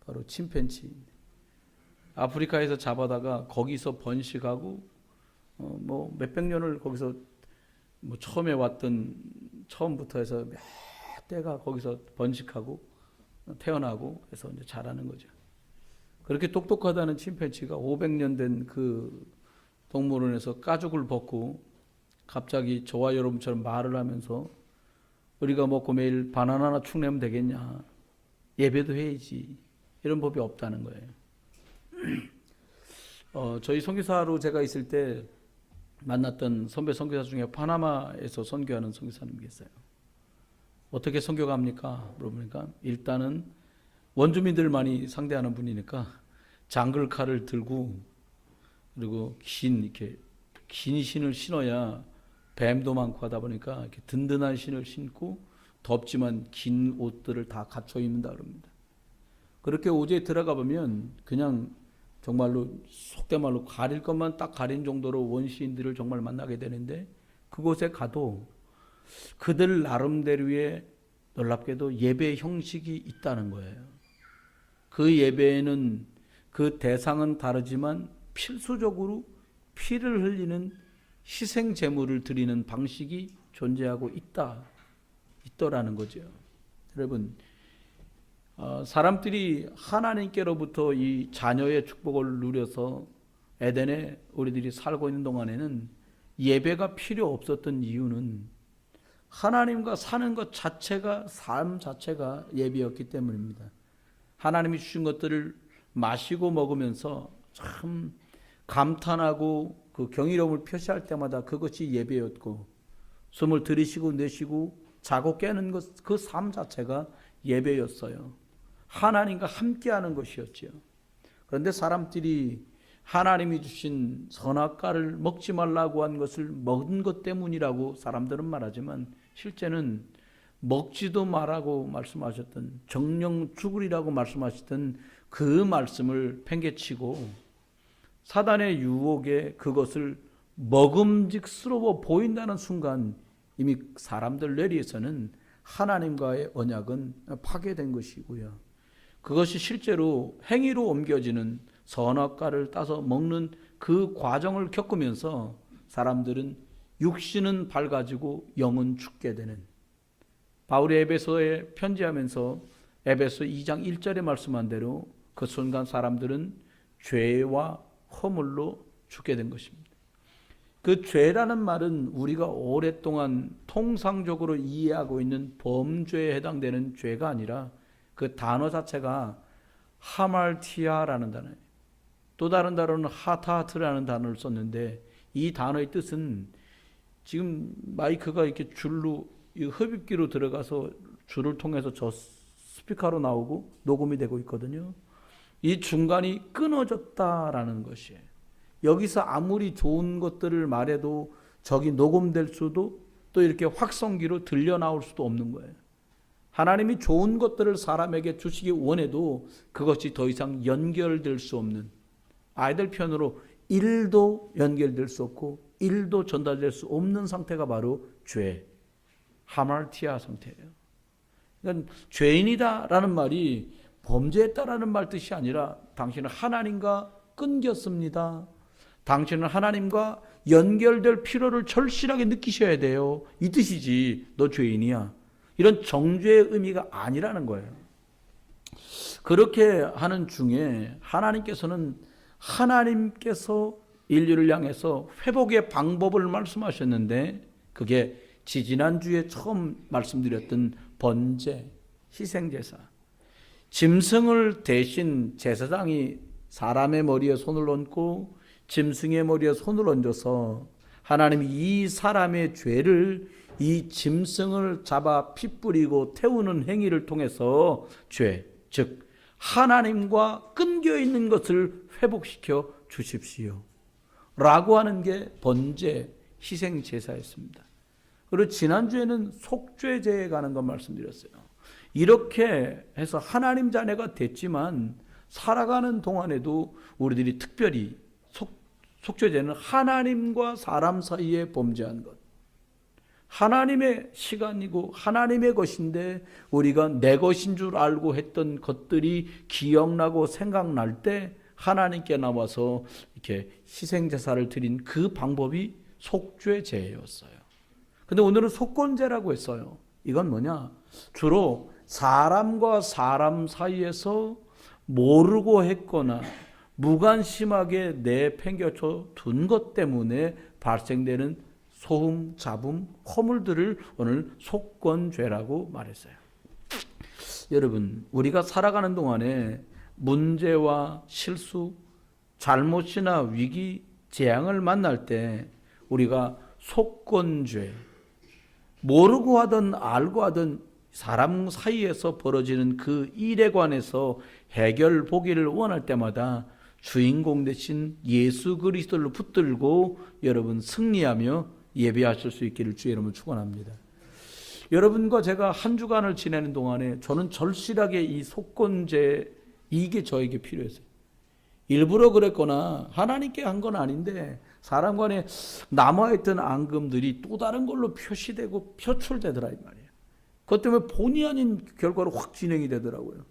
바로 침팬지. 아프리카에서 잡아다가 거기서 번식하고 뭐 몇백 년을 거기서 뭐 처음에 왔던 처음부터 해서 몇 대가 거기서 번식하고 태어나고 해서 이제 자라는 거죠. 그렇게 똑똑하다는 침팬지가 500년 된 그 동물원에서 가죽을 벗고 갑자기 저와 여러분처럼 말을 하면서 우리가 먹고 매일 바나나나 축 내면 되겠냐, 예배도 해야지, 이런 법이 없다는 거예요. 저희 선교사로 제가 있을 때 만났던 선배 선교사 중에 파나마에서 선교하는 선교사님이 계세요. 어떻게 선교가 합니까? 물어보니까 일단은 원주민들 많이 상대하는 분이니까 장글칼을 들고, 그리고 이렇게 긴 신을 신어야 뱀도 많고 하다 보니까 이렇게 든든한 신을 신고 덥지만 긴 옷들을 다 갖춰 입는다 그럽니다. 그렇게 오지에 들어가 보면 그냥 정말로 속된 말로 가릴 것만 딱 가린 정도로 원시인들을 정말 만나게 되는데, 그곳에 가도 그들 나름대로의 놀랍게도 예배 형식이 있다는 거예요. 그 예배에는 그 대상은 다르지만 필수적으로 피를 흘리는 희생 제물을 드리는 방식이 존재하고 있더라는 거죠. 여러분, 사람들이 하나님께로부터 이 자녀의 축복을 누려서 에덴에 우리들이 살고 있는 동안에는 예배가 필요 없었던 이유는 하나님과 사는 것 자체가, 삶 자체가 예배였기 때문입니다. 하나님이 주신 것들을 마시고 먹으면서 참 감탄하고 그 경이로움을 표시할 때마다 그것이 예배였고, 숨을 들이쉬고 내쉬고 자고 깨는 것, 그 삶 자체가 예배였어요. 하나님과 함께하는 것이었죠. 그런데 사람들이 하나님이 주신 선악과를 먹지 말라고 한 것을 먹은 것 때문이라고 사람들은 말하지만, 실제는 먹지도 말라고 말씀하셨던, 정령 죽으리라고 말씀하셨던 그 말씀을 팽개치고 사단의 유혹에 그것을 먹음직스러워 보인다는 순간 이미 사람들 뇌리에서는 하나님과의 언약은 파괴된 것이고요. 그것이 실제로 행위로 옮겨지는 선악과를 따서 먹는 그 과정을 겪으면서 사람들은 육신은 밝아지고 영은 죽게 되는, 바울이 에베소에 편지하면서 에베소 2장 1절에 말씀한 대로 그 순간 사람들은 죄와 허물로 죽게 된 것입니다. 그 죄라는 말은 우리가 오랫동안 통상적으로 이해하고 있는 범죄에 해당되는 죄가 아니라 그 단어 자체가 하말티아라는 단어예요. 또 다른 단어는 하타트라는 단어를 썼는데, 이 단어의 뜻은, 지금 마이크가 이렇게 줄로 흡입기로 들어가서 줄을 통해서 저 스피커로 나오고 녹음이 되고 있거든요. 이 중간이 끊어졌다라는 것이에요. 여기서 아무리 좋은 것들을 말해도 저기 녹음될 수도, 또 이렇게 확성기로 들려 나올 수도 없는 거예요. 하나님이 좋은 것들을 사람에게 주시기 원해도 그것이 더 이상 연결될 수 없는, 아이들 표현으로 1도 연결될 수 없고 1도 전달될 수 없는 상태가 바로 죄, 하말티아 상태예요. 그러니까 죄인이다라는 말이 범죄했다라는 말 뜻이 아니라, 당신은 하나님과 끊겼습니다, 당신은 하나님과 연결될 필요를 절실하게 느끼셔야 돼요, 이 뜻이지 너 죄인이야, 이런 정죄의 의미가 아니라는 거예요. 그렇게 하는 중에 하나님께서 인류를 향해서 회복의 방법을 말씀하셨는데, 그게 지지난주에 처음 말씀드렸던 번제, 희생제사, 짐승을 대신 제사장이 사람의 머리에 손을 얹고 짐승의 머리에 손을 얹어서 하나님이 이 사람의 죄를, 이 짐승을 잡아 피 뿌리고 태우는 행위를 통해서 죄, 즉 하나님과 끊겨 있는 것을 회복시켜 주십시오 라고 하는 게 번제, 희생제사였습니다. 그리고 지난주에는 속죄제에 관한 것 말씀드렸어요. 이렇게 해서 하나님 자녀가 됐지만 살아가는 동안에도 우리들이 특별히 속죄제는 하나님과 사람 사이에 범죄한 것, 하나님의 시간이고 하나님의 것인데 우리가 내 것인 줄 알고 했던 것들이 기억나고 생각날 때 하나님께 나와서 이렇게 희생제사를 드린 그 방법이 속죄제였어요. 근데 오늘은 속건제라고 했어요. 이건 뭐냐? 주로 사람과 사람 사이에서 모르고 했거나 무관심하게 내팽개쳐 둔 것 때문에 발생되는 소음, 잡음, 허물들을 오늘 속건죄라고 말했어요. 여러분, 우리가 살아가는 동안에 문제와 실수, 잘못이나 위기, 재앙을 만날 때 우리가 속건죄, 모르고 하든 알고 하든 사람 사이에서 벌어지는 그 일에 관해서 해결 보기를 원할 때마다 주인공 대신 예수 그리스도를 붙들고 여러분 승리하며 예배하실 수 있기를 주의 이름으로 축원합니다. 여러분과 제가 한 주간을 지내는 동안에 저는 절실하게 이 속건제 이게 저에게 필요했어요. 일부러 그랬거나 하나님께 한 건 아닌데 사람 간에 남아있던 앙금들이 또 다른 걸로 표시되고 표출되더라 이 말이에요. 그것 때문에 본의 아닌 결과로 확 진행이 되더라고요.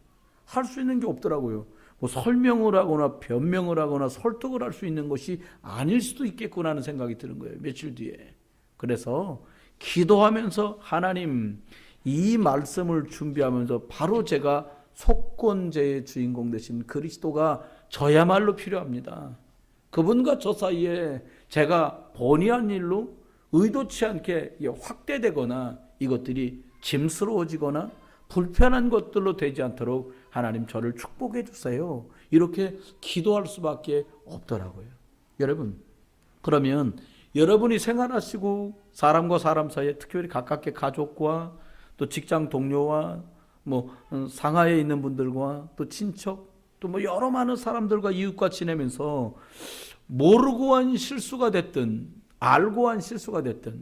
할 수 있는 게 없더라고요. 뭐 설명을 하거나 변명을 하거나 설득을 할 수 있는 것이 아닐 수도 있겠구나 하는 생각이 드는 거예요. 며칠 뒤에. 그래서 기도하면서 하나님 이 말씀을 준비하면서 바로 제가 속건제의 주인공 되신 그리스도가 저야말로 필요합니다. 그분과 저 사이에 제가 본의한 일로 의도치 않게 확대되거나 이것들이 짐스러워지거나 불편한 것들로 되지 않도록 하나님 저를 축복해 주세요. 이렇게 기도할 수밖에 없더라고요. 여러분, 그러면 여러분이 생활하시고 사람과 사람 사이에 특별히 가깝게 가족과 또 직장 동료와 뭐 상하에 있는 분들과 또 친척 또 뭐 여러 많은 사람들과 이웃과 지내면서 모르고 한 실수가 됐든 알고 한 실수가 됐든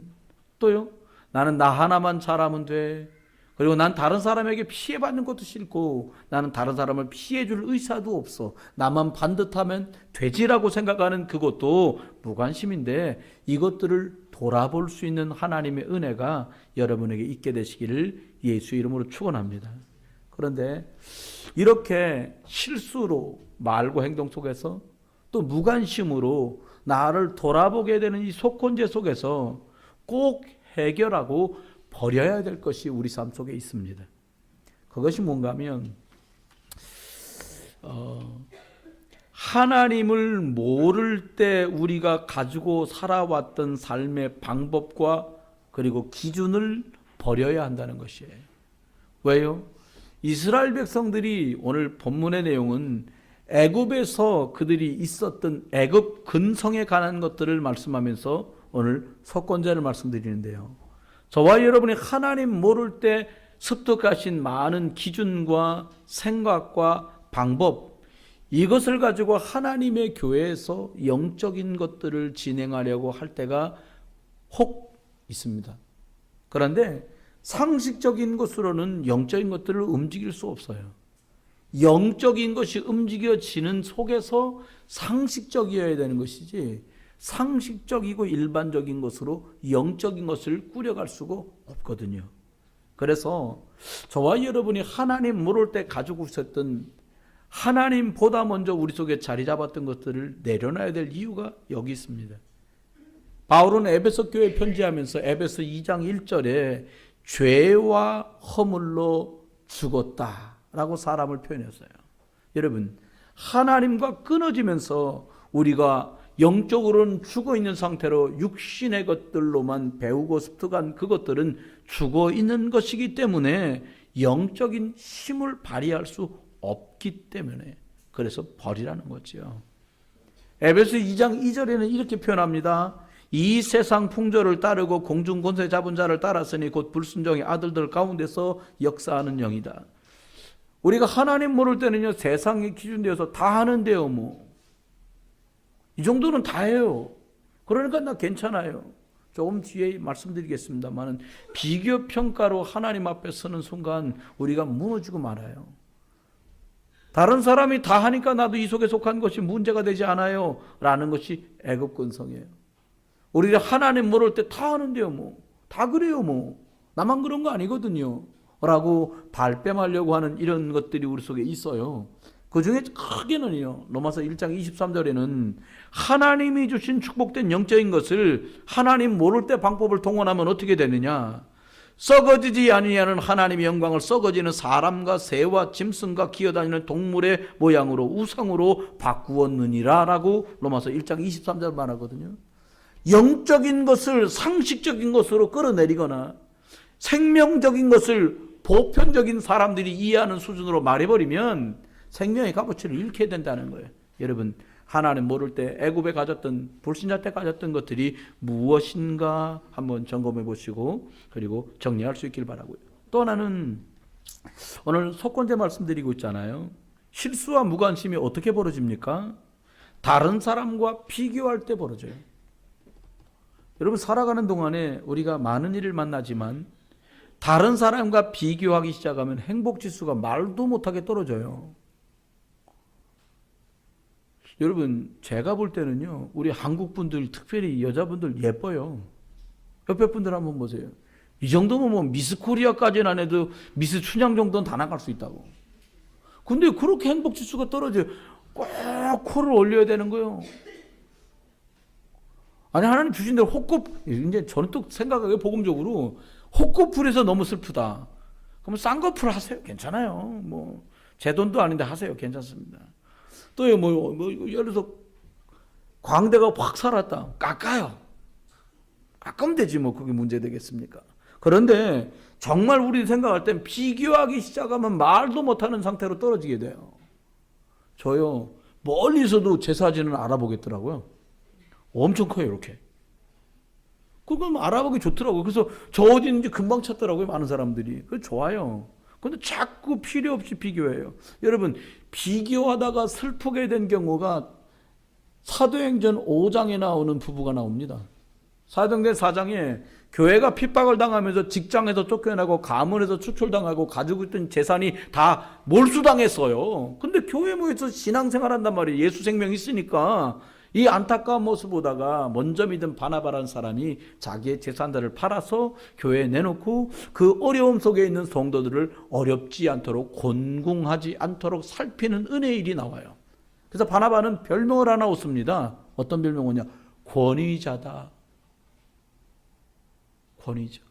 또요 나는 나 하나만 잘하면 돼. 그리고 난 다른 사람에게 피해받는 것도 싫고 나는 다른 사람을 피해줄 의사도 없어. 나만 반듯하면 되지라고 생각하는 그것도 무관심인데 이것들을 돌아볼 수 있는 하나님의 은혜가 여러분에게 있게 되시기를 예수 이름으로 축원합니다. 그런데 이렇게 실수로 말과 행동 속에서 또 무관심으로 나를 돌아보게 되는 이 속건제 속에서 꼭 해결하고 버려야 될 것이 우리 삶 속에 있습니다. 그것이 뭔가 하면 하나님을 모를 때 우리가 가지고 살아왔던 삶의 방법과 그리고 기준을 버려야 한다는 것이에요. 왜요? 이스라엘 백성들이 오늘 본문의 내용은 애굽에서 그들이 있었던 애굽 근성에 관한 것들을 말씀하면서 오늘 속건제를 말씀드리는데요. 저와 여러분이 하나님 모를 때 습득하신 많은 기준과 생각과 방법 이것을 가지고 하나님의 교회에서 영적인 것들을 진행하려고 할 때가 혹 있습니다. 그런데 상식적인 것으로는 영적인 것들을 움직일 수 없어요. 영적인 것이 움직여지는 속에서 상식적이어야 되는 것이지 상식적이고 일반적인 것으로 영적인 것을 꾸려갈 수가 없거든요. 그래서 저와 여러분이 하나님 모를 때 가지고 있었던 하나님보다 먼저 우리 속에 자리 잡았던 것들을 내려놔야 될 이유가 여기 있습니다. 바울은 에베소 교회에 편지하면서 에베소 2장 1절에 죄와 허물로 죽었다라고 사람을 표현했어요. 여러분, 하나님과 끊어지면서 우리가 영적으로는 죽어있는 상태로 육신의 것들로만 배우고 습득한 그것들은 죽어있는 것이기 때문에 영적인 힘을 발휘할 수 없기 때문에 그래서 버리라는 거죠. 에베소 2장 2절에는 이렇게 표현합니다. 이 세상 풍조를 따르고 공중 권세 잡은 자를 따랐으니 곧 불순종의 아들들 가운데서 역사하는 영이다. 우리가 하나님 모를 때는요 세상에 기준되어서 다 하는데요 뭐 이 정도는 다 해요. 그러니까 나 괜찮아요. 조금 뒤에 말씀드리겠습니다만 비교 평가로 하나님 앞에 서는 순간 우리가 무너지고 말아요. 다른 사람이 다 하니까 나도 이 속에 속한 것이 문제가 되지 않아요 라는 것이 애굽 근성이에요. 우리가 하나님 모를 때 다 하는데요 뭐 다 그래요 뭐. 나만 그런 거 아니거든요. 라고 발뺌하려고 하는 이런 것들이 우리 속에 있어요. 그 중에 크게는요, 로마서 1장 23절에는 하나님이 주신 축복된 영적인 것을 하나님 모를 때 방법을 동원하면 어떻게 되느냐? 썩어지지 아니하는 하나님의 영광을 썩어지는 사람과 새와 짐승과 기어다니는 동물의 모양으로 우상으로 바꾸었느니라 라고 로마서 1장 23절 말하거든요. 영적인 것을 상식적인 것으로 끌어내리거나 생명적인 것을 보편적인 사람들이 이해하는 수준으로 말해버리면 생명의 값어치를 잃게 된다는 거예요. 여러분, 하나님 모를 때 애굽에 가졌던, 불신자 때 가졌던 것들이 무엇인가 한번 점검해 보시고 그리고 정리할 수 있길 바라고요. 또 하나는 오늘 속건제 말씀드리고 있잖아요. 실수와 무관심이 어떻게 벌어집니까? 다른 사람과 비교할 때 벌어져요. 여러분, 살아가는 동안에 우리가 많은 일을 만나지만 다른 사람과 비교하기 시작하면 행복지수가 말도 못하게 떨어져요. 여러분, 제가 볼 때는요, 우리 한국 분들, 특별히 여자분들 예뻐요. 옆에 분들 한번 보세요. 이 정도면 뭐 미스 코리아까지는 안 해도 미스 춘향 정도는 다 나갈 수 있다고. 근데 그렇게 행복지수가 떨어져요. 꼭 코를 올려야 되는 거예요. 아니, 하나님 주신 대로 이제 저는 또 생각하기에 복음적으로 호꺼풀에서 너무 슬프다. 그러면 쌍꺼풀 하세요. 괜찮아요. 뭐, 제 돈도 아닌데 하세요. 괜찮습니다. 또 예를 들어서 광대가 확 살았다. 깎아요. 깎으면 되지 뭐 그게 문제 되겠습니까? 그런데 정말 우리 생각할 땐 비교하기 시작하면 말도 못하는 상태로 떨어지게 돼요. 저요, 멀리서도 제 사진을 알아보겠더라고요. 엄청 커요, 이렇게. 그건 알아보기 좋더라고요. 그래서 저 어디 있는지 금방 찾더라고요, 많은 사람들이. 그거 좋아요. 근데 자꾸 필요 없이 비교해요. 여러분, 비교하다가 슬프게 된 경우가 사도행전 5장에 나오는 부부가 나옵니다. 사도행전 4장에 교회가 핍박을 당하면서 직장에서 쫓겨나고 가문에서 추출당하고 가지고 있던 재산이 다 몰수당했어요. 근데 교회 모여서 신앙생활 한단 말이에요. 예수 생명이 있으니까. 이 안타까운 모습 보다가 먼저 믿은 바나바라는 사람이 자기의 재산들을 팔아서 교회에 내놓고 그 어려움 속에 있는 성도들을 어렵지 않도록 곤궁하지 않도록 살피는 은혜의 일이 나와요. 그래서 바나바는 별명을 하나 얻습니다. 어떤 별명이냐? 권위자다. 권위자.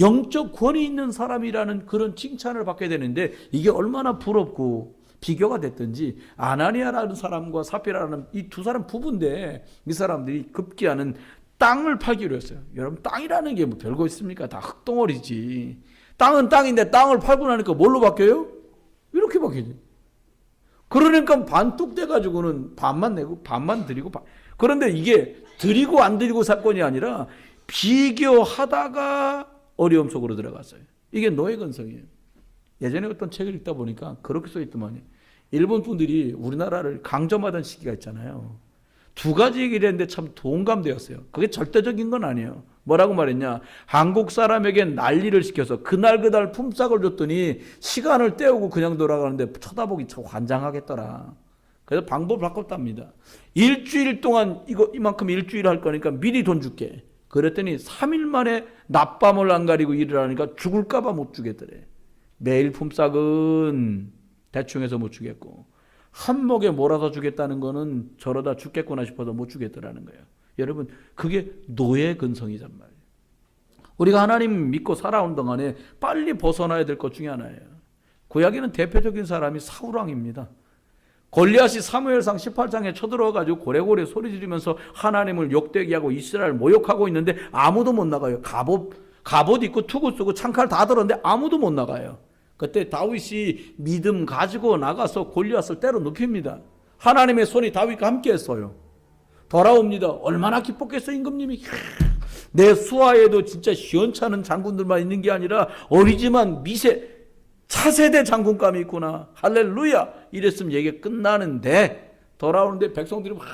영적 권위 있는 사람이라는 그런 칭찬을 받게 되는데 이게 얼마나 부럽고 비교가 됐든지 아나니아라는 사람과 삽비라는 이 두 사람 부부인데 이 사람들이 급기야는 땅을 팔기로 했어요. 여러분, 땅이라는 게 뭐 별거 있습니까? 다 흙덩어리지. 땅은 땅인데 땅을 팔고 나니까 뭘로 바뀌어요? 이렇게 바뀌지. 그러니까 반뚝 돼가지고는 반만 내고 반만 드리고 그런데 이게 드리고 안 드리고 사건이 아니라 비교하다가 어려움 속으로 들어갔어요. 이게 노예 근성이에요. 예전에 어떤 책을 읽다 보니까 그렇게 써있더만요. 일본 분들이 우리나라를 강점하던 시기가 있잖아요. 두 가지 얘기를 했는데 참 동감되었어요. 그게 절대적인 건 아니에요. 뭐라고 말했냐? 한국 사람에게 난리를 시켜서 그날 품삯을 줬더니 시간을 때우고 그냥 돌아가는데 쳐다보기 참 환장하겠더라. 그래서 방법을 바꿨답니다. 일주일 동안 이만큼 일주일 할 거니까 미리 돈 줄게. 그랬더니 3일 만에 낮밤을 안 가리고 일을 하니까 죽을까 봐 못 주겠더래. 매일 품삯은 대충 해서 못 주겠고 한몫에 몰아서 주겠다는 거는 저러다 죽겠구나 싶어서 못 주겠더라는 거예요. 여러분, 그게 노예 근성이란 말이에요. 우리가 하나님 믿고 살아온 동안에 빨리 벗어나야 될 것 중에 하나예요. 구약에는 대표적인 사람이 사울왕입니다. 골리앗이 사무엘상 18장에 쳐들어와가지고 고래고래 소리 지르면서 하나님을 욕되게 하고 이스라엘 모욕하고 있는데 아무도 못 나가요. 갑옷 입고 투구 쓰고 창칼 다 들었는데 아무도 못 나가요. 그때 다윗이 믿음 가지고 나가서 골리앗을 때려 눕힙니다. 하나님의 손이 다윗과 함께 했어요. 돌아옵니다. 얼마나 기뻤겠어요, 임금님이. 내 수하에도 진짜 시원찮은 장군들만 있는 게 아니라 어리지만 차세대 장군감이 있구나. 할렐루야. 이랬으면 얘기가 끝나는데 돌아오는데 백성들이 막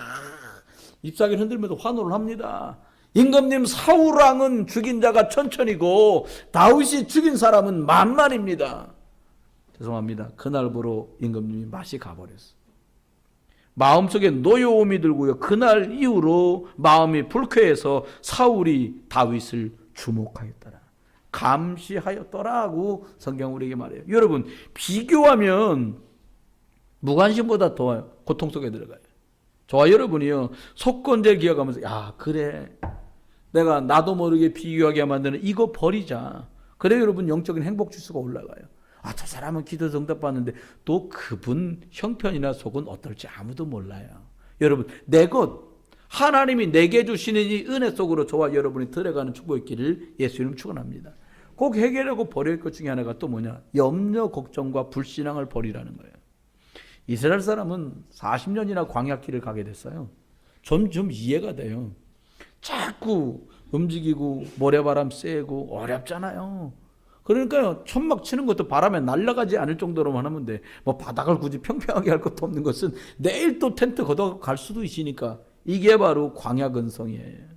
잎사귀 흔들면서 환호를 합니다. 임금님, 사울왕은 죽인 자가 천천이고 다윗이 죽인 사람은 만만입니다. 죄송합니다. 그날부로 임금님이 맛이 가버렸어. 마음속에 노여움이 들고요. 그날 이후로 마음이 불쾌해서 사울이 다윗을 주목하였더라. 감시하였더라고 성경 우리에게 말해요. 여러분, 비교하면 무관심보다 더 고통 속에 들어가요. 저와 여러분이요, 속건제를 기억하면서 야, 그래, 내가 나도 모르게 비교하게 만드는 이거 버리자. 그래 여러분, 영적인 행복 지수가 올라가요. 아, 저 사람은 기도 응답받는데 또 그분 형편이나 속은 어떨지 아무도 몰라요. 여러분, 내 것, 하나님이 내게 주시는 이 은혜 속으로 저와 여러분이 들어가는 축복의 길을 예수 이름 축원합니다. 꼭 해결하고 버릴 것 중에 하나가 또 뭐냐? 염려, 걱정과 불신앙을 버리라는 거예요. 이스라엘 사람은 40년이나 광야길을 가게 됐어요. 좀 이해가 돼요. 자꾸 움직이고 모래바람 쐬고 어렵잖아요. 그러니까요, 천막 치는 것도 바람에 날아가지 않을 정도로만 하면 돼. 뭐 바닥을 굳이 평평하게 할 것도 없는 것은 내일 또 텐트 걷어 갈 수도 있으니까. 이게 바로 광야 근성이에요.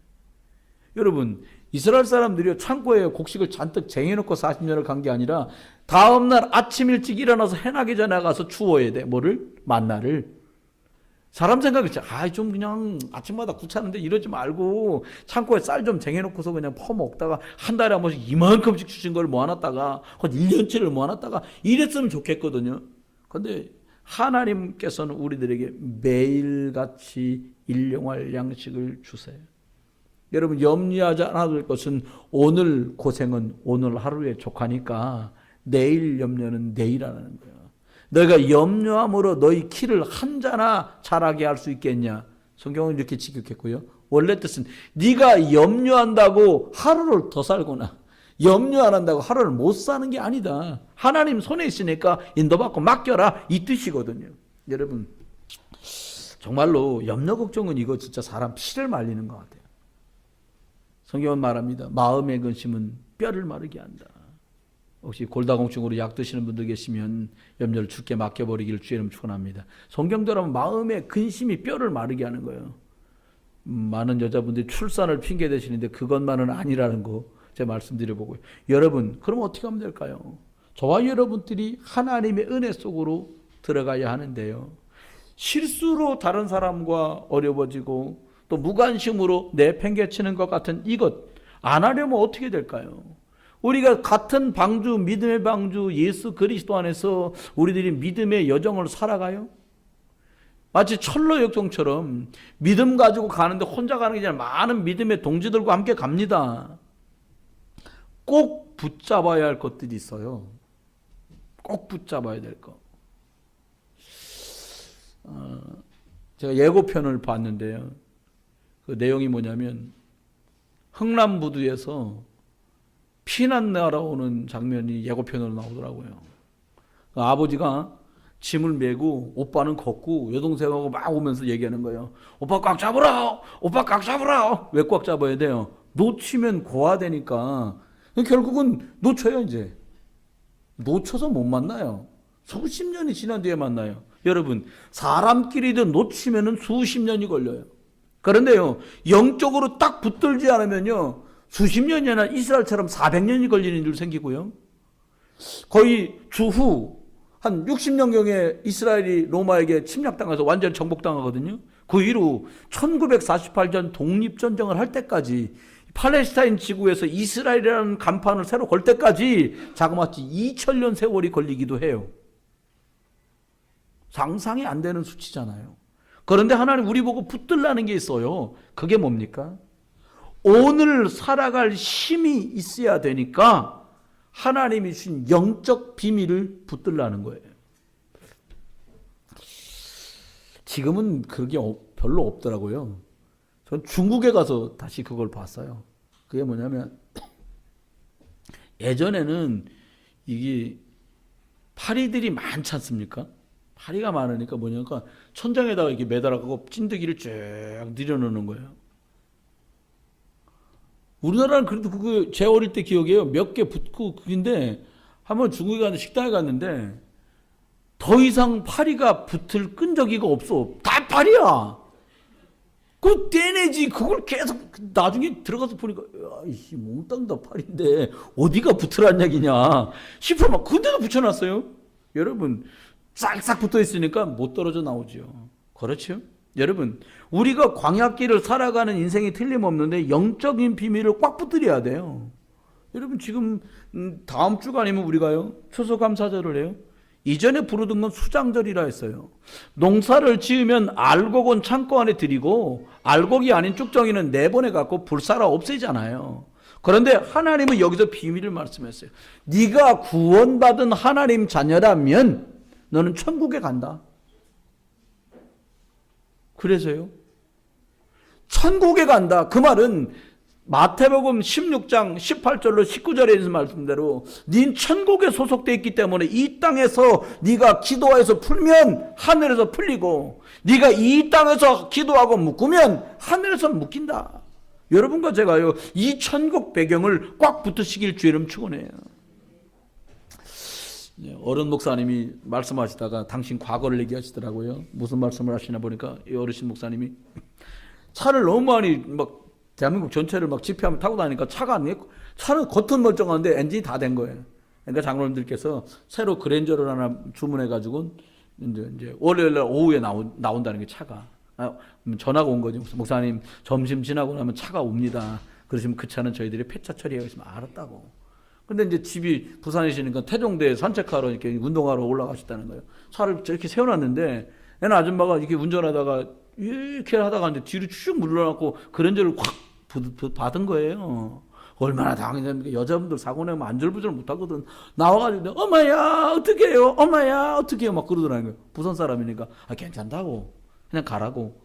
여러분, 이스라엘 사람들이 창고에 곡식을 잔뜩 쟁여놓고 40년을 간 게 아니라 다음날 아침 일찍 일어나서 해나기 전에 가서 주워야 돼. 뭐를? 만나를. 사람 생각했지. 좀 그냥 아침마다 구차는데 이러지 말고 창고에 쌀 좀 쟁여놓고서 그냥 퍼먹다가 한 달에 한 번씩 이만큼씩 주신 걸 모아놨다가 한 1년치를 모아놨다가 이랬으면 좋겠거든요. 그런데 하나님께서는 우리들에게 매일같이 일용할 양식을 주세요. 여러분, 염려하지 않아도 될 것은 오늘 고생은 오늘 하루에 족하니까 내일 염려는 내일 하라는 거예요. 너희가 염려함으로 너희 키를 한 자나 자라게 할 수 있겠냐? 성경은 이렇게 지켰겠고요. 원래 뜻은 네가 염려한다고 하루를 더 살거나 염려 안 한다고 하루를 못 사는 게 아니다. 하나님 손에 있으니까 인도받고 맡겨라, 이 뜻이거든요. 여러분, 정말로 염려 걱정은 이거 진짜 사람 피를 말리는 것 같아요. 성경은 말합니다. 마음의 근심은 뼈를 마르게 한다. 혹시 골다공증으로 약 드시는 분들 계시면 염려를 주께 맡겨버리기를 주의 이름 축원합니다. 성경대로는 마음의 근심이 뼈를 마르게 하는 거예요. 많은 여자분들이 출산을 핑계 대시는데 그것만은 아니라는 거 제가 말씀드려보고요. 여러분, 그럼 어떻게 하면 될까요? 저와 여러분들이 하나님의 은혜 속으로 들어가야 하는데요. 실수로 다른 사람과 어려워지고 또 무관심으로 내팽개치는 것 같은 이것 안 하려면 어떻게 될까요? 우리가 같은 방주, 믿음의 방주 예수 그리스도 안에서 우리들이 믿음의 여정을 살아가요? 마치 철로 역정처럼 믿음 가지고 가는데 혼자 가는 게 아니라 많은 믿음의 동지들과 함께 갑니다. 꼭 붙잡아야 할 것들이 있어요. 꼭 붙잡아야 될 것. 제가 예고편을 봤는데요. 그 내용이 뭐냐면 흥남부두에서 피난 날아오는 장면이 예고편으로 나오더라고요. 그 아버지가 짐을 메고 오빠는 걷고 여동생하고 막 오면서 얘기하는 거예요. 오빠 꽉 잡으라! 오빠 꽉 잡으라! 왜 꽉 잡아야 돼요? 놓치면 고아되니까. 결국은 놓쳐요, 이제. 놓쳐서 못 만나요. 수십 년이 지난 뒤에 만나요. 여러분, 사람끼리도 놓치면 수십 년이 걸려요. 그런데요, 영적으로 딱 붙들지 않으면요, 수십 년이나 이스라엘처럼 400년이 걸리는 줄 생기고요. 거의 주후 한 60년경에 이스라엘이 로마에게 침략당해서 완전히 정복당하거든요. 그 이후 1948년 독립전쟁을 할 때까지 팔레스타인 지구에서 이스라엘이라는 간판을 새로 걸 때까지 자그마치 2000년 세월이 걸리기도 해요. 상상이 안 되는 수치잖아요. 그런데 하나님 우리 보고 붙들라는 게 있어요. 그게 뭡니까? 오늘 살아갈 힘이 있어야 되니까 하나님이 주신 영적 비밀을 붙들라는 거예요. 지금은 그게 별로 없더라고요. 전 중국에 가서 다시 그걸 봤어요. 그게 뭐냐면 예전에는 이게 파리들이 많지 않습니까? 파리가 많으니까 뭐냐니까 천장에다가 이렇게 매달아가고 찐득이를 쭉 내려놓는 거예요. 우리나라는 그래도 그거 제 어릴 때 기억이에요. 몇 개 붙고 그인데 한번 중국에 갔는데 식당에 갔는데 더 이상 파리가 붙을 끈적이가 없어. 다 파리야. 그거 떼내지. 그걸 계속 나중에 들어가서 보니까 이씨 몽땅 다 파리인데 어디가 붙으란 얘기냐 싶어 막 근데도 붙여놨어요. 여러분 싹싹 붙어 있으니까 못 떨어져 나오죠. 그렇죠? 여러분, 우리가 광야길을 살아가는 인생이 틀림없는데 영적인 비밀을 꽉 붙들어야 돼요. 여러분, 지금 다음 주가 아니면 우리가요 추수감사절을 해요. 이전에 부르던 건 수장절이라 했어요. 농사를 지으면 알곡은 창고 안에 들이고 알곡이 아닌 쭉정이는 내보내 갖고 불사라 없애잖아요. 그런데 하나님은 여기서 비밀을 말씀했어요. 네가 구원받은 하나님 자녀라면 너는 천국에 간다. 그래서요, 천국에 간다. 그 말은 마태복음 16장 18절로 19절에 있는 말씀대로 네 천국에 소속되어 있기 때문에 이 땅에서 네가 기도해서 풀면 하늘에서 풀리고 네가 이 땅에서 기도하고 묶으면 하늘에서 묶인다. 여러분과 제가요 이 천국 배경을 꽉 붙으시길 주의 이름 축원해요. 어른 목사님이 말씀하시다가 당신 과거를 얘기하시더라고요. 무슨 말씀을 하시나 보니까 이 어르신 목사님이 차를 너무 많이 막 대한민국 전체를 막 집회하면 타고 다니니까 차는 겉은 멀쩡한데 엔진이 다 된 거예요. 그러니까 장로님들께서 새로 그랜저를 하나 주문해가지고 이제 월요일날 오후에 나온다는 게 차가. 전화가 온 거죠. 목사님 점심 지나고 나면 차가 옵니다. 그러시면 그 차는 저희들이 폐차 처리하고 있으면 알았다고. 근데 이제 집이 부산이시니까 태종대에 산책하러 이렇게 운동하러 올라가셨다는 거예요. 차를 저렇게 세워놨는데 애는 아줌마가 이렇게 운전하다가 이렇게 하다가 이제 뒤로 쭉 물러나고 그랜저를 확 받은 거예요. 얼마나 당연합니까? 여자분들 사고 내면 안절부절 못하거든. 나와가지고 엄마야 어떻게 해요? 엄마야 어떻게 해요? 막 그러더라는 거예요. 부산 사람이니까 괜찮다고 그냥 가라고.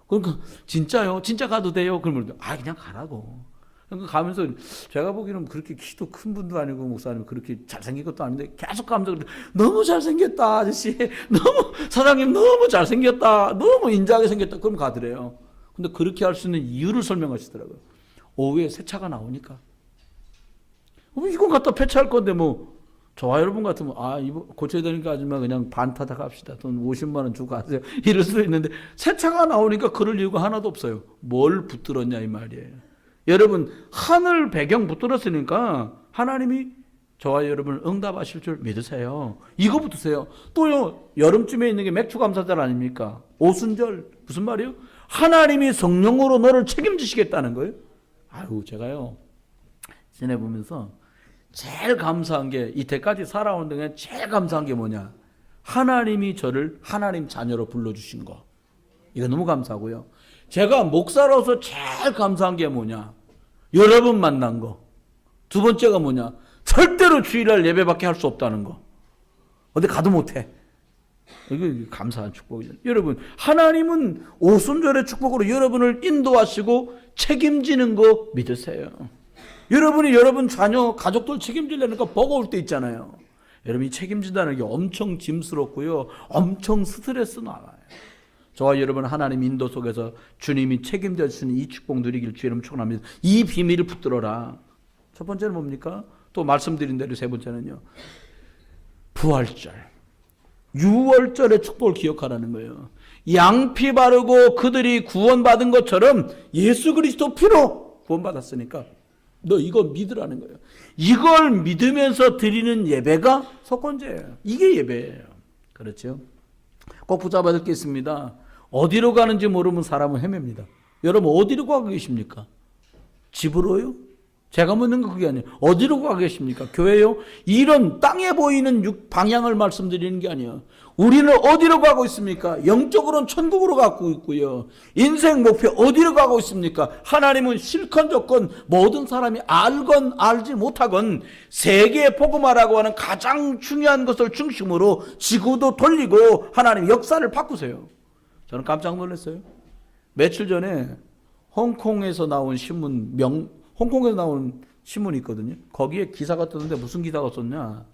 그러니까 진짜요? 진짜 가도 돼요? 그러면 그냥 가라고. 그러니까 가면서 제가 보기에는 그렇게 키도 큰 분도 아니고 목사님 그렇게 잘생긴 것도 아닌데 계속 가면서 너무 잘생겼다 아저씨, 너무 사장님 너무 잘생겼다, 너무 인자하게 생겼다. 그럼 가더래요. 근데 그렇게 할 수 있는 이유를 설명하시더라고요. 오후에 새 차가 나오니까. 이건 갖다 폐차할 건데 뭐 저와 여러분 같으면 이거 고쳐야 되니까 아줌마 그냥 반 타다 갑시다. 돈 50만 원 주고 가세요. 이럴 수도 있는데 새 차가 나오니까 그럴 이유가 하나도 없어요. 뭘 붙들었냐 이 말이에요. 여러분 하늘 배경 붙들었으니까 하나님이 저와 여러분을 응답하실 줄 믿으세요. 이거 붙으세요. 또요 여름쯤에 있는 게 맥주감사절 아닙니까? 오순절 무슨 말이에요? 하나님이 성령으로 너를 책임지시겠다는 거예요. 제가요 지내보면서 제일 감사한 게 이때까지 살아온 동안 제일 감사한 게 뭐냐? 하나님이 저를 하나님 자녀로 불러주신 거. 이거 너무 감사하고요. 제가 목사로서 제일 감사한 게 뭐냐? 여러분 만난 거. 두 번째가 뭐냐? 절대로 주일날 예배밖에 할 수 없다는 거. 어디 가도 못해. 이거 감사한 축복이죠. 여러분, 하나님은 오순절의 축복으로 여러분을 인도하시고 책임지는 거 믿으세요. 여러분이 여러분 자녀, 가족들 책임지려니까 버거울 때 있잖아요. 여러분이 책임진다는 게 엄청 짐스럽고요. 엄청 스트레스 나와요. 저와 여러분 하나님 인도 속에서 주님이 책임져 주시는 이 축복 누리길 주의 이름으로 축원합니다. 이 비밀을 붙들어라. 첫 번째는 뭡니까? 또 말씀드린 대로 세 번째는요. 부활절. 6월절의 축복을 기억하라는 거예요. 양피 바르고 그들이 구원받은 것처럼 예수 그리스도 피로 구원받았으니까 너 이거 믿으라는 거예요. 이걸 믿으면서 드리는 예배가 속건제예요. 이게 예배예요. 그렇죠? 꼭 붙잡아야 될 게 있습니다. 어디로 가는지 모르면 사람은 헤맵니다. 여러분 어디로 가고 계십니까? 집으로요? 제가 묻는 거 그게 아니에요. 어디로 가고 계십니까? 교회요? 이런 땅에 보이는 방향을 말씀드리는 게 아니에요. 우리는 어디로 가고 있습니까? 영적으로는 천국으로 가고 있고요. 인생 목표 어디로 가고 있습니까? 하나님은 실컷 조건 모든 사람이 알건 알지 못하건 세계에 복음화라고 하는 가장 중요한 것을 중심으로 지구도 돌리고 하나님 역사를 바꾸세요. 저는 깜짝 놀랐어요. 며칠 전에 홍콩에서 나온 신문 홍콩에서 나온 신문이 있거든요. 거기에 기사가 뜨는데 무슨 기사가 썼냐?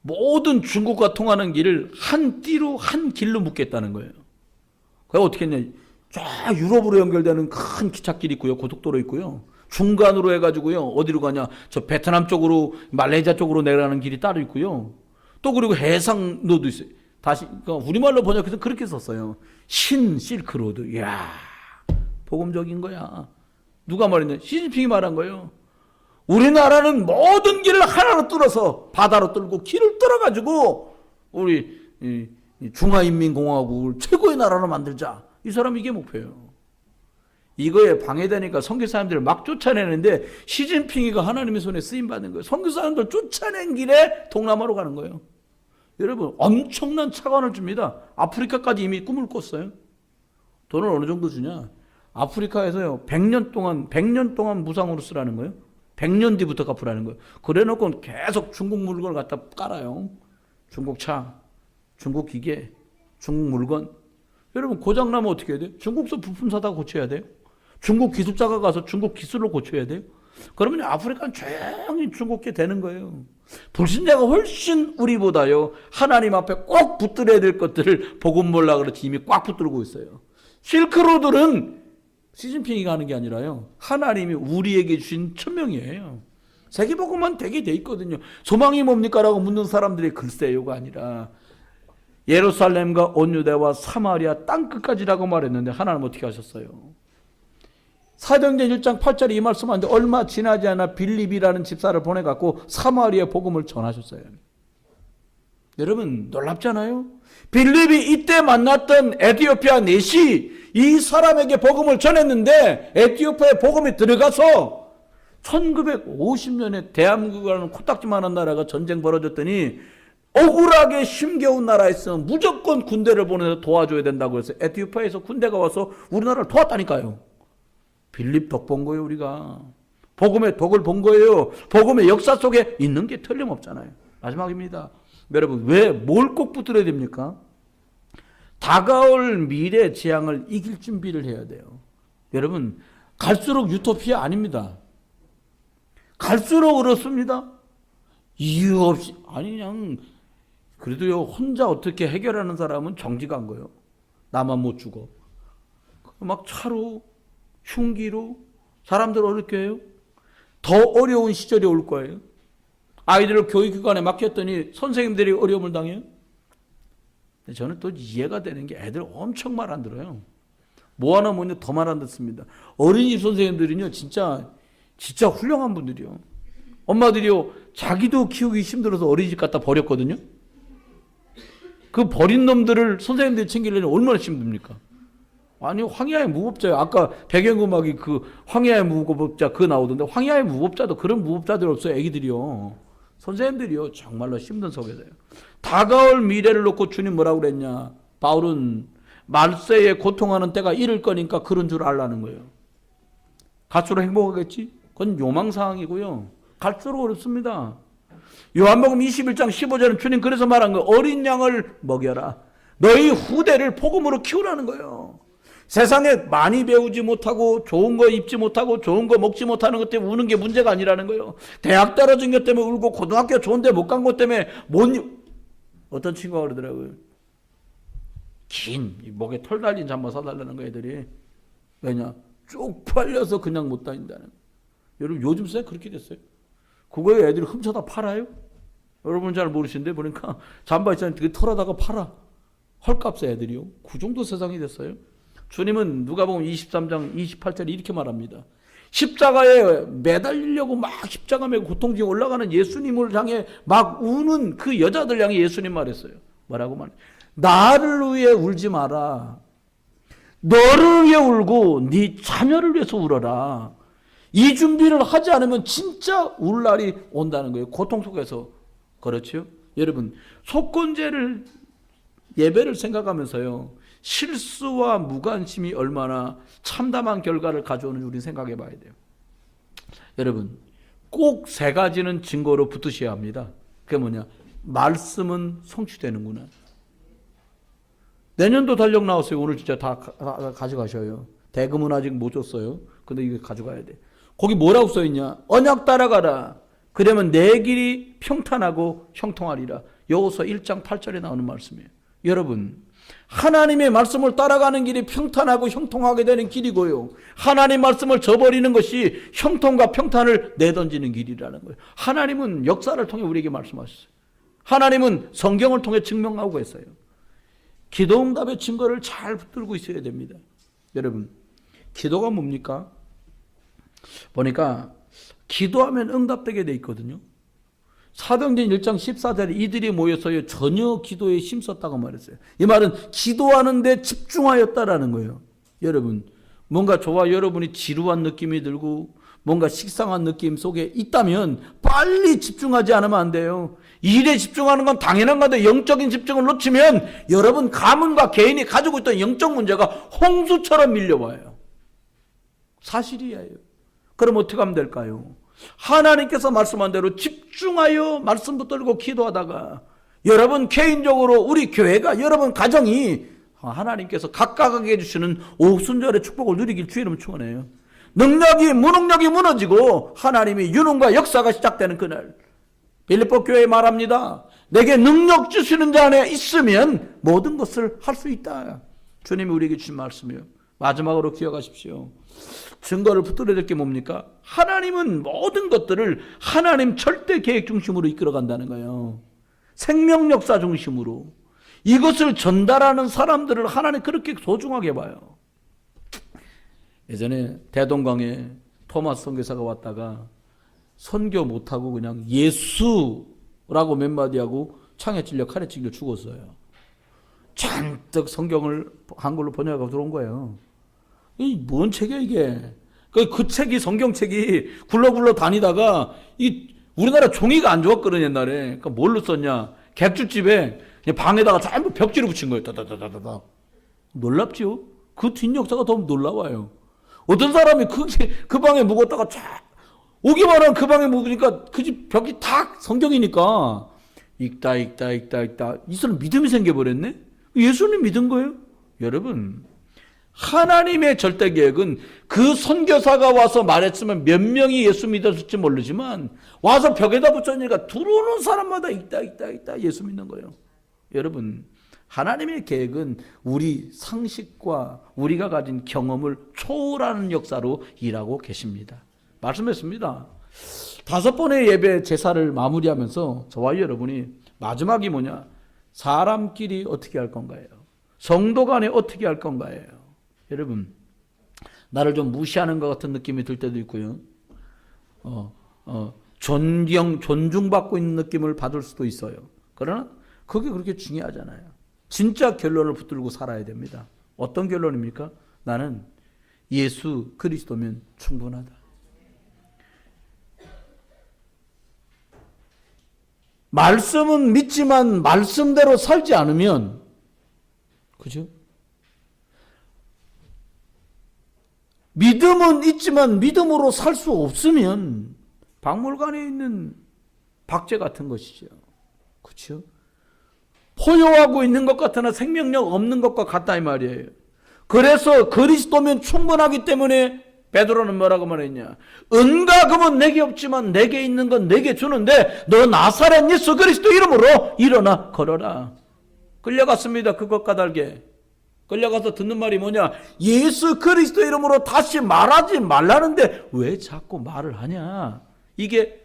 모든 중국과 통하는 길을 한 띠로 한 길로 묶겠다는 거예요. 그게 어떻게 했냐? 쫙 유럽으로 연결되는 큰 기찻길이 있고요. 고속도로 있고요. 중간으로 해가지고요. 어디로 가냐? 저 베트남 쪽으로 말레이시아 쪽으로 내려가는 길이 따로 있고요. 또 그리고 해상로도 있어요. 다시 그러니까 우리말로 번역해서 그렇게 썼어요. 실크로드. 이야, 복음적인 거야. 누가 말했냐? 시진핑이 말한 거예요. 우리나라는 모든 길을 하나로 뚫어서 바다로 뚫고 길을 뚫어가지고 우리 중화인민공화국을 최고의 나라로 만들자. 이 사람 이게 목표예요. 이거에 방해되니까 선교사님들을 막 쫓아내는데 시진핑이가 하나님의 손에 쓰임받는 거예요. 선교사님들 쫓아낸 길에 동남아로 가는 거예요. 여러분 엄청난 차관을 줍니다. 아프리카까지 이미 꿈을 꿨어요. 돈을 어느 정도 주냐? 아프리카에서요 100년 동안 무상으로 쓰라는 거예요. 100년 뒤부터 갚으라는 거예요. 그래놓고 계속 중국 물건을 갖다 깔아요. 중국 차, 중국 기계, 중국 물건. 여러분 고장나면 어떻게 해야 돼요? 중국서 부품 사다가 고쳐야 돼요. 중국 기술자가 가서 중국 기술로 고쳐야 돼요. 그러면 아프리카는 조용히 중국게 되는 거예요. 불신자가 훨씬 우리보다요 하나님 앞에 꼭 붙들어야 될 것들을 복음 몰라 그렇지 이미 꽉 붙들고 있어요. 실크로드는 시진핑이가 하는 게 아니라요 하나님이 우리에게 주신 천명이에요. 세계복음만 되게 돼 있거든요. 소망이 뭡니까? 라고 묻는 사람들이 글쎄요가 아니라 예루살렘과 온 유대와 사마리아 땅끝까지라고 말했는데 하나님 어떻게 하셨어요? 사도행전 1장 8절에 이 말씀하는데 얼마 지나지 않아 빌립이라는 집사를 보내갖고 사마리아 복음을 전하셨어요. 여러분 놀랍잖아요. 빌립이 이때 만났던 에티오피아 내시 이 사람에게 복음을 전했는데 에티오피아에 복음이 들어가서 1950년에 대한민국이라는 코딱지만한 나라가 전쟁 벌어졌더니 억울하게 힘겨운 나라에서 무조건 군대를 보내서 도와줘야 된다고 해서 에티오피아에서 군대가 와서 우리나라를 도왔다니까요. 빌립 덕 본 거예요. 우리가 복음의 덕을 본 거예요. 복음의 역사 속에 있는 게 틀림없잖아요. 마지막입니다. 여러분 왜 뭘 꼭 붙들어야 됩니까? 다가올 미래 재앙을 이길 준비를 해야 돼요. 여러분 갈수록 유토피아 아닙니다. 갈수록 어렵습니다. 이유 없이 아니 그냥 그래도요 혼자 어떻게 해결하는 사람은 정지가 한 거예요. 나만 못 죽어. 막 차로 흉기로 사람들 어렵게 해요. 더 어려운 시절이 올 거예요. 아이들을 교육기관에 맡겼더니 선생님들이 어려움을 당해요. 저는 또 이해가 되는 게 애들 엄청 말 안 들어요. 뭐 하나 뭐냐 더 말 안 듣습니다. 어린이집 선생님들은요 진짜 훌륭한 분들이요. 엄마들이요 자기도 키우기 힘들어서 어린이집 갖다 버렸거든요. 그 버린 놈들을 선생님들이 챙기려면 얼마나 힘듭니까? 아니 황야의 무법자요. 아까 배경음악이 그 황야의 무법자 그거 나오던데 황야의 무법자도 그런 무법자들 없어요. 애기들이요. 선생님들이요. 정말로 힘든 속에서요. 다가올 미래를 놓고 주님 뭐라고 그랬냐. 바울은 말세에 고통하는 때가 이를 거니까 그런 줄 알라는 거예요. 갈수록 행복하겠지? 그건 요망사항이고요. 갈수록 어렵습니다. 요한복음 21장 15절은 주님 그래서 말한 거예요. 어린 양을 먹여라. 너희 후대를 복음으로 키우라는 거예요. 세상에 많이 배우지 못하고 좋은 거 입지 못하고 좋은 거 먹지 못하는 것 때문에 우는 게 문제가 아니라는 거예요. 대학 떨어진 것 때문에 울고 고등학교 좋은 데 못 간 것 때문에 어떤 친구가 그러더라고요. 긴 목에 털 달린 잠바 사달라는 거 애들이. 왜냐? 쪽팔려서 그냥 못 다닌다는 거예요. 여러분 요즘 세상 그렇게 됐어요. 그거에 애들이 훔쳐다 팔아요? 여러분 잘 모르시는데 보니까 잠바 있잖아요. 되게 털어다가 팔아. 헐값에 애들이요. 그 정도 세상이 됐어요. 주님은 누가복음 23장 28절에 이렇게 말합니다. 십자가에 매달리려고 막 십자가 메고 고통중에 올라가는 예수님을 향해 막 우는 그 여자들 향해 예수님 말했어요. 뭐라고 말해? 나를 위해 울지 마라. 너를 위해 울고 네 자녀를 위해서 울어라. 이 준비를 하지 않으면 진짜 울 날이 온다는 거예요. 고통 속에서. 그렇죠? 여러분 속건제를 예배를 생각하면서요. 실수와 무관심이 얼마나 참담한 결과를 가져오는지 우리는 생각해 봐야 돼요. 여러분 꼭 세 가지는 증거로 붙으셔야 합니다. 그게 뭐냐? 말씀은 성취되는구나. 내년도 달력 나왔어요. 오늘 진짜 다 가져가셔요. 대금은 아직 못 줬어요. 근데 이거 가져가야 돼. 거기 뭐라고 써있냐? 언약 따라가라. 그러면 내 길이 평탄하고 형통하리라. 여호수아 1장 8절에 나오는 말씀이에요. 여러분 하나님의 말씀을 따라가는 길이 평탄하고 형통하게 되는 길이고요. 하나님 말씀을 저버리는 것이 형통과 평탄을 내던지는 길이라는 거예요. 하나님은 역사를 통해 우리에게 말씀하셨어요. 하나님은 성경을 통해 증명하고 있어요. 기도응답의 증거를 잘 붙들고 있어야 됩니다. 여러분 기도가 뭡니까? 보니까 기도하면 응답되게 돼 있거든요. 사도행전 1장 14절에 이들이 모여서요 전혀 기도에 힘썼다고 말했어요. 이 말은 기도하는데 집중하였다라는 거예요. 여러분, 뭔가 저와 여러분이 지루한 느낌이 들고 뭔가 식상한 느낌 속에 있다면 빨리 집중하지 않으면 안 돼요. 일에 집중하는 건 당연한 건데 영적인 집중을 놓치면 여러분 가문과 개인이 가지고 있던 영적 문제가 홍수처럼 밀려와요. 사실이에요. 그럼 어떻게 하면 될까요? 하나님께서 말씀한 대로 집중하여 말씀 붙들고 기도하다가 여러분 개인적으로 우리 교회가 여러분 가정이 하나님께서 각각하게 해주시는 오순절의 축복을 누리길 주의 이름으로 축원해요. 무능력이 무너지고 하나님이 유능과 역사가 시작되는 그날 빌립보 교회에 말합니다. 내게 능력 주시는 자 안에 있으면 모든 것을 할 수 있다. 주님이 우리에게 주신 말씀이에요. 마지막으로 기억하십시오. 증거를 붙들어야 될 게 뭡니까? 하나님은 모든 것들을 하나님 절대 계획 중심으로 이끌어 간다는 거예요. 생명 역사 중심으로. 이것을 전달하는 사람들을 하나님 그렇게 소중하게 봐요. 예전에 대동강에 토마스 선교사가 왔다가 선교 못하고 그냥 예수라고 몇 마디 하고 창에 찔려 칼에 찔려 죽었어요. 잔뜩 성경을 한글로 번역하고 들어온 거예요. 이 뭔 책이야 이게? 그 책이 성경책이 굴러굴러 다니다가 이 우리나라 종이가 안 좋았거든 옛날에. 그러니까 뭘로 썼냐? 객주집에 그냥 방에다가 전부 벽지로 붙인 거예요. 다다다다다. 놀랍지요? 그 뒷역사가 더 놀라워요. 어떤 사람이 그 방에 묵었다가 쫙 오기만 하면 그 방에 묵으니까 그 집 벽이 다 성경이니까 읽다 이 사람 믿음이 생겨버렸네? 예수님 믿은 거예요? 여러분, 하나님의 절대 계획은 그 선교사가 와서 말했으면 몇 명이 예수 믿었을지 모르지만 와서 벽에다 붙였으니까 들어오는 사람마다 있다 예수 믿는 거예요. 여러분, 하나님의 계획은 우리 상식과 우리가 가진 경험을 초월하는 역사로 일하고 계십니다. 말씀했습니다. 5번의 예배 제사를 마무리하면서 저와 여러분이 마지막이 뭐냐? 사람끼리 어떻게 할 건가요? 성도 간에 어떻게 할 건가요? 여러분, 나를 좀 무시하는 것 같은 느낌이 들 때도 있고요. 존중받고 있는 느낌을 받을 수도 있어요. 그러나 그게 그렇게 중요하잖아요. 진짜 결론을 붙들고 살아야 됩니다. 어떤 결론입니까? 나는 예수 그리스도면 충분하다. 말씀은 믿지만 말씀대로 살지 않으면, 그죠? 믿음은 있지만 믿음으로 살 수 없으면 박물관에 있는 박제 같은 것이죠. 그렇죠? 포효하고 있는 것 같으나 생명력 없는 것과 같다 이 말이에요. 그래서 그리스도면 충분하기 때문에 베드로는 뭐라고 말했냐? 은과 금은 내게 없지만 내게 있는 건 내게 주는데 너 나사렛 예수 그리스도 이름으로 일어나 걸어라. 끌려갔습니다. 그것 까닭에. 끌려가서 듣는 말이 뭐냐? 예수 그리스도 이름으로 다시 말하지 말라는데 왜 자꾸 말을 하냐? 이게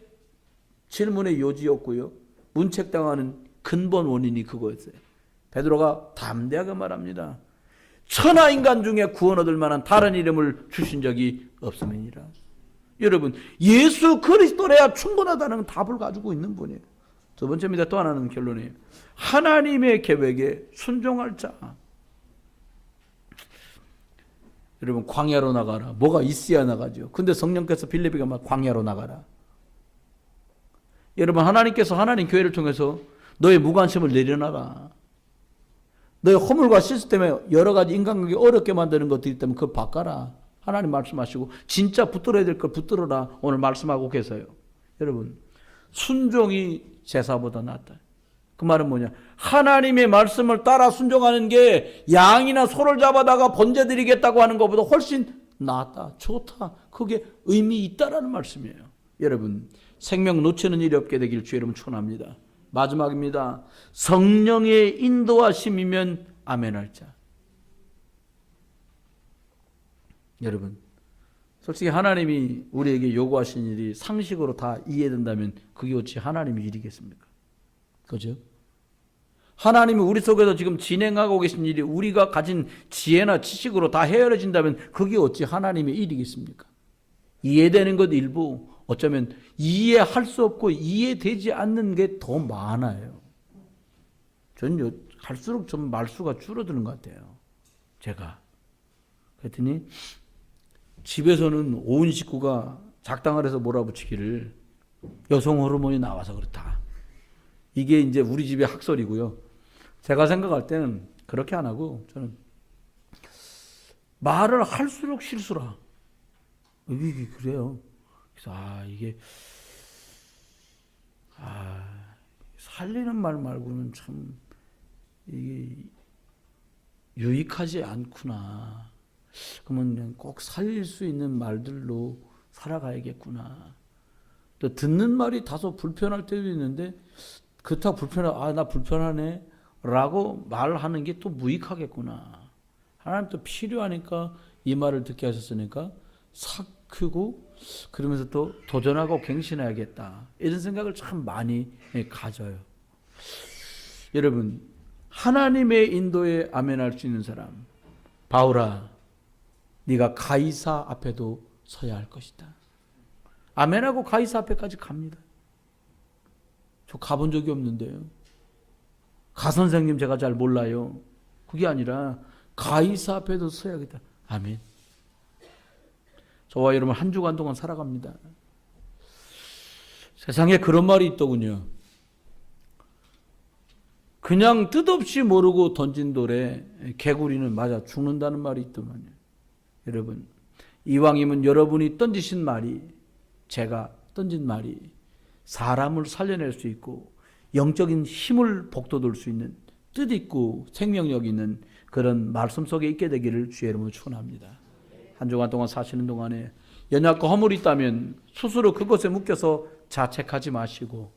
질문의 요지였고요. 문책당하는 근본 원인이 그거였어요. 베드로가 담대하게 말합니다. 천하 인간 중에 구원 얻을 만한 다른 이름을 주신 적이 없음이니라. 여러분, 예수 그리스도래야 충분하다는 답을 가지고 있는 분이에요. 두 번째입니다. 또 하나는 결론이에요. 하나님의 계획에 순종할 자. 여러분, 광야로 나가라. 뭐가 있어야 나가죠. 근데 성령께서 빌립에게 막 광야로 나가라. 여러분, 하나님께서 하나님 교회를 통해서 너의 무관심을 내려놔라. 너의 허물과 시스템에 여러 가지 인간관계 어렵게 만드는 것들이 있다면 그걸 바꿔라. 하나님 말씀하시고 진짜 붙들어야 될 걸 붙들어라. 오늘 말씀하고 계세요. 여러분, 순종이 제사보다 낫다. 그 말은 뭐냐? 하나님의 말씀을 따라 순종하는 게 양이나 소를 잡아다가 번제 드리겠다고 하는 것보다 훨씬 낫다, 좋다. 그게 의미 있다라는 말씀이에요. 여러분, 생명 놓치는 일이 없게 되길 주의 이름으로 축원합니다. 마지막입니다. 성령의 인도하심이면 아멘할 자. 여러분, 솔직히 하나님이 우리에게 요구하신 일이 상식으로 다 이해된다면 그게 어찌 하나님의 일이겠습니까? 그죠? 하나님이 우리 속에서 지금 진행하고 계신 일이 우리가 가진 지혜나 지식으로 다 헤아려진다면 그게 어찌 하나님의 일이겠습니까? 이해되는 것 일부, 어쩌면 이해할 수 없고 이해되지 않는 게 더 많아요. 저는 갈수록 좀 말수가 줄어드는 것 같아요. 제가. 그랬더니 집에서는 온 식구가 작당을 해서 몰아붙이기를 여성 호르몬이 나와서 그렇다. 이게 이제 우리 집의 학설이고요. 제가 생각할 때는 그렇게 안 하고 저는 말을 할수록 실수라. 이게 그래요. 그래서 살리는 말 말고는 참 이게 유익하지 않구나. 그러면 꼭 살릴 수 있는 말들로 살아가야겠구나. 또 듣는 말이 다소 불편할 때도 있는데 그렇다고 나 불편하네 라고 말하는 게 또 무익하겠구나. 하나님 또 필요하니까 이 말을 듣게 하셨으니까 삭 크고 그러면서 또 도전하고 갱신해야겠다. 이런 생각을 참 많이 가져요. 여러분, 하나님의 인도에 아멘할 수 있는 사람, 바울아, 네가 가이사 앞에도 서야 할 것이다. 아멘하고 가이사 앞에까지 갑니다. 저 가본 적이 없는데요. 가선생님 제가 잘 몰라요. 그게 아니라 가이사 앞에도 서야겠다. 아멘. 저와 여러분 한 주간 동안 살아갑니다. 세상에 그런 말이 있더군요. 그냥 뜻없이 모르고 던진 돌에 개구리는 맞아 죽는다는 말이 있더만요. 여러분, 이왕이면 여러분이 던지신 말이, 제가 던진 말이 사람을 살려낼 수 있고 영적인 힘을 북돋을 수 있는 뜻있고 생명력 있는 그런 말씀 속에 있게 되기를 주의 이름으로 축원합니다. 한 주간 동안 사시는 동안에 연약과 허물이 있다면 스스로 그것에 묶여서 자책하지 마시고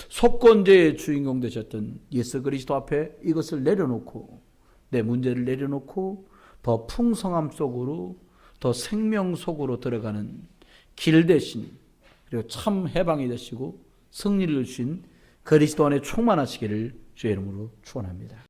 속건제의 주인공 되셨던 예수 그리스도 앞에 이것을 내려놓고 내 문제를 내려놓고 더 풍성함 속으로 더 생명 속으로 들어가는 길 대신 그리고 참 해방이 되시고 승리를 주신 그리스도 안에 충만하시기를 주의 이름으로 축원합니다.